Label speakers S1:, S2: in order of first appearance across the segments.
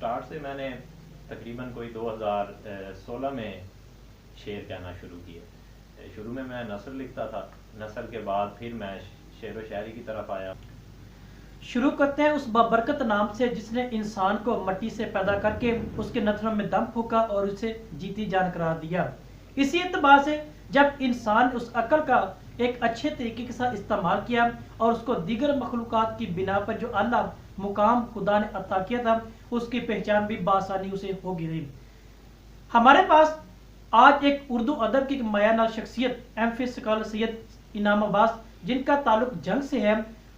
S1: Start سے میں نے تقریباً کوئی 2016 میں شعر کہنا شروع کیے. شروع میں نثر لکھتا تھا، نثر کے بعد پھر میں شعر و شاعری کی طرف آیا.
S2: شروع کرتے ہیں اس بابرکت نام سے جس نے انسان کو مٹی سے پیدا کر کے اس کے نتھنوں میں دم پھونکا اور اسے جیتی جان قرار دیا. اسی اعتبار سے جب انسان اس عقل کا ایک اچھے طریقے کے ساتھ استعمال کیا اور اس کو دیگر مخلوقات کی بنا پر جو اعلیٰ مقام خدا نے عطا کیا تھا اس کی پہچان بھی بآسانی اسے ہو گئی. ہمارے پاس آج ایک اردو ادب کی مایہ ناز شخصیت ایم فل اسکالر سید انعام عباس جن کا تعلق جنگ سے ہے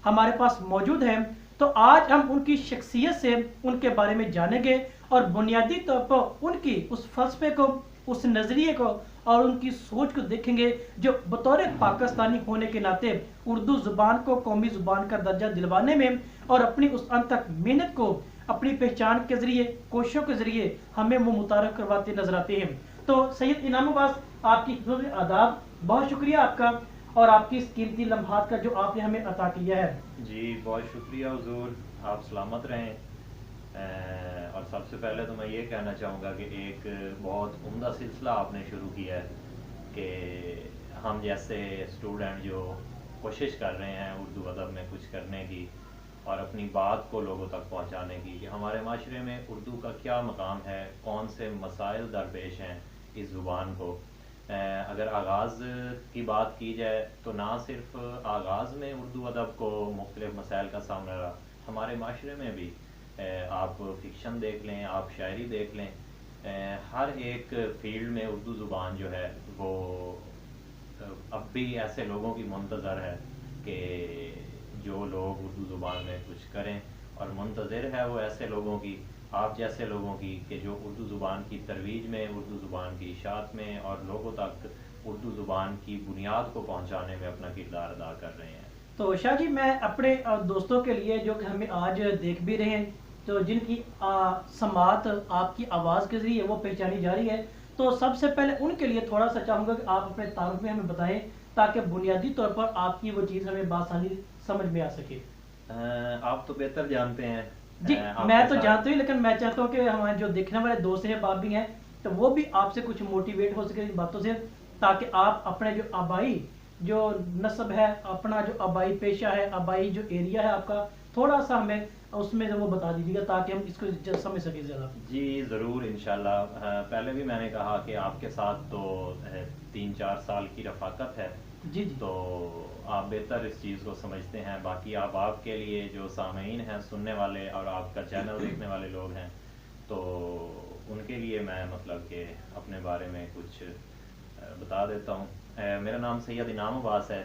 S2: ہمارے پاس موجود ہے. تو آج ہم ان کی شخصیت سے ان کے بارے میں جانیں گے اور بنیادی طور پر ان کی اس فلسفے کو، اس نظریے کو اور ان کی سوچ کو دیکھیں گے جو بطور پاکستانی ہونے کے ناطے اردو زبان کو قومی زبان کا درجہ دلوانے میں اور اپنی اس ان تک محنت کو اپنی پہچان کے ذریعے، کوششوں کے ذریعے ہمیں وہ متعارف کرواتے نظر آتے ہیں. تو سید انعام عباس آپ کی خدمت میں آداب، بہت شکریہ آپ کا اور آپ کی اس قیمتی لمحات کا جو آپ نے ہمیں عطا کیا ہے.
S1: جی بہت شکریہ حضور، آپ سلامت رہیں. اور سب سے پہلے تو میں یہ کہنا چاہوں گا کہ ایک بہت عمدہ سلسلہ آپ نے شروع کیا ہے کہ ہم جیسے اسٹوڈنٹ جو کوشش کر رہے ہیں اردو ادب میں کچھ کرنے کی اور اپنی بات کو لوگوں تک پہنچانے کی کہ ہمارے معاشرے میں اردو کا کیا مقام ہے، کون سے مسائل درپیش ہیں اس زبان کو. اگر آغاز کی بات کی جائے تو نہ صرف آغاز میں اردو ادب کو مختلف مسائل کا سامنا رہا، ہمارے معاشرے میں بھی آپ فکشن دیکھ لیں، آپ شاعری دیکھ لیں، ہر ایک فیلڈ میں اردو زبان جو ہے وہ اب بھی ایسے لوگوں کی منتظر ہے کہ جو لوگ اردو زبان میں کچھ کریں، اور منتظر ہے وہ ایسے لوگوں کی، آپ جیسے لوگوں کی کہ جو اردو زبان کی ترویج میں، اردو زبان کی اشاعت میں اور لوگوں تک اردو زبان کی بنیاد کو پہنچانے میں اپنا کردار ادا کر رہے ہیں.
S2: تو شاہ جی میں اپنے دوستوں کے لیے جو کہ ہمیں آج دیکھ بھی رہے ہیں تو جن کی سماعت آپ کی آواز کے ذریعے وہ پہچانی جا رہی ہے، تو سب سے پہلے ان کے لیے تھوڑا سا چاہوں گا کہ آپ اپنے تعارف میں ہمیں بتائیں تاکہ بنیادی طور پر آپ کی وہ چیز ہمیں بآسانی سمجھ میں آ سکے.
S1: آپ تو بہتر جانتے ہیں.
S2: جی میں تو جانتا ہوں، لیکن میں چاہتا ہوں کہ ہمارے جو دیکھنے والے دوست ہیں باپ بھی ہیں تو وہ بھی آپ سے کچھ موٹیویٹ ہو سکے ان باتوں سے، تاکہ آپ اپنے جو آبائی جو نسب ہے، اپنا جو آبائی پیشہ ہے، آبائی جو ایریا ہے آپ کا، تھوڑا سا ہمیں اس میں وہ بتا دیجیے گا تاکہ ہم اس کو سمجھ سکیں زیادہ.
S1: جی ضرور انشاءاللہ. پہلے بھی میں نے کہا کہ آپ کے ساتھ تو 3-4 سال کی رفاقت ہے.
S2: جی جی
S1: تو آپ بہتر اس چیز کو سمجھتے ہیں. باقی آپ کے لیے جو سامعین ہیں، سننے والے اور آپ کا چینل دیکھنے والے لوگ ہیں، تو ان کے لیے میں مطلب کہ اپنے بارے میں کچھ بتا دیتا ہوں. میرا نام سید انعام عباس ہے.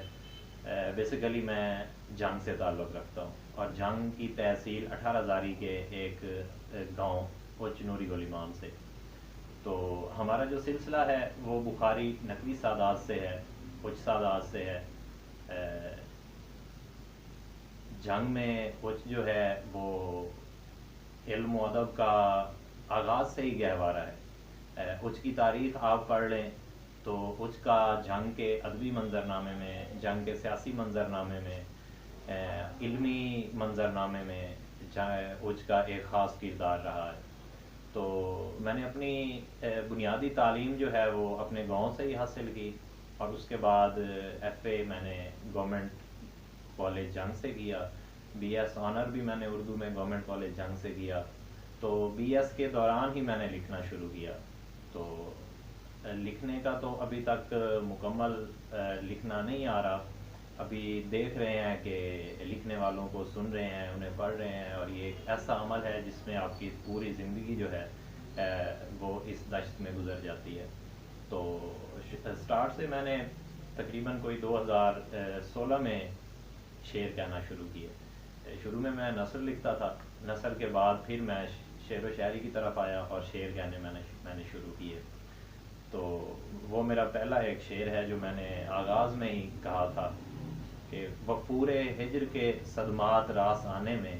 S1: بیسیکلی میں جنگ سے تعلق رکھتا ہوں اور جنگ کی تحصیل 18 زاری کے ایک گاؤں اچ نوری گل امام سے. تو ہمارا جو سلسلہ ہے وہ بخاری نقوی سادات سے ہے، اچ سادات سے ہے. جنگ میں اچ جو ہے وہ علم و ادب کا آغاز سے ہی گہوارہ ہے. اچ کی تاریخ آپ پڑھ لیں تو اچ کا جنگ کے ادبی منظرنامے میں، جنگ کے سیاسی منظرنامے میں، علمی منظرنامے میں اچ کا ایک خاص کردار رہا ہے. تو میں نے اپنی بنیادی تعلیم جو ہے وہ اپنے گاؤں سے ہی حاصل کی اور اس کے بعد ایف اے میں نے گورنمنٹ کالج جنگ سے کیا. بی ایس آنر بھی میں نے اردو میں گورنمنٹ کالج جنگ سے کیا. تو بی ایس کے دوران ہی میں نے لکھنا شروع کیا. تو لکھنے کا تو ابھی تک مکمل لکھنا نہیں آ رہا. ابھی دیکھ رہے ہیں کہ لکھنے والوں کو سن رہے ہیں، انہیں پڑھ رہے ہیں، اور یہ ایک ایسا عمل ہے جس میں آپ کی پوری زندگی جو ہے وہ اس دشت میں گزر جاتی ہے. تو اسٹارٹ سے میں نے تقریباً کوئی 2016 میں شعر کہنا شروع کیے. شروع میں نثر لکھتا تھا، نثر کے بعد پھر میں شعر و شاعری کی طرف آیا اور شعر کہنے میں نے شروع کیے. تو وہ میرا پہلا ایک شعر ہے جو میں نے آغاز میں ہی کہا تھا کہ وفور ہجر کے صدمات راس آنے میں،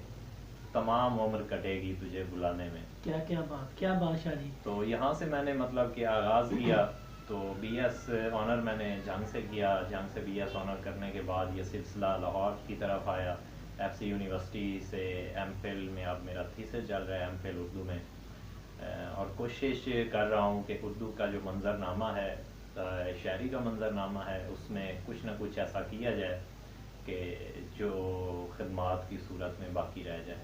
S1: تمام عمر کٹے گی تجھے بلانے میں.
S2: کیا بات، کیا بادشاہ جی.
S1: تو یہاں سے میں نے مطلب کہ آغاز کیا. تو بی ایس آنر میں نے جنگ سے کیا. جنگ سے بی ایس آنر کرنے کے بعد یہ سلسلہ لاہور کی طرف آیا. ایف سی یونیورسٹی سے ایم فل میں اب میرا تھیسس چل رہا ہے ایم فل اردو میں، اور کوشش کر رہا ہوں کہ اردو کا جو منظر نامہ ہے، شاعری کا منظر نامہ ہے، اس میں کچھ نہ کچھ ایسا کیا جائے کہ جو خدمات کی صورت میں باقی رہ جائے۔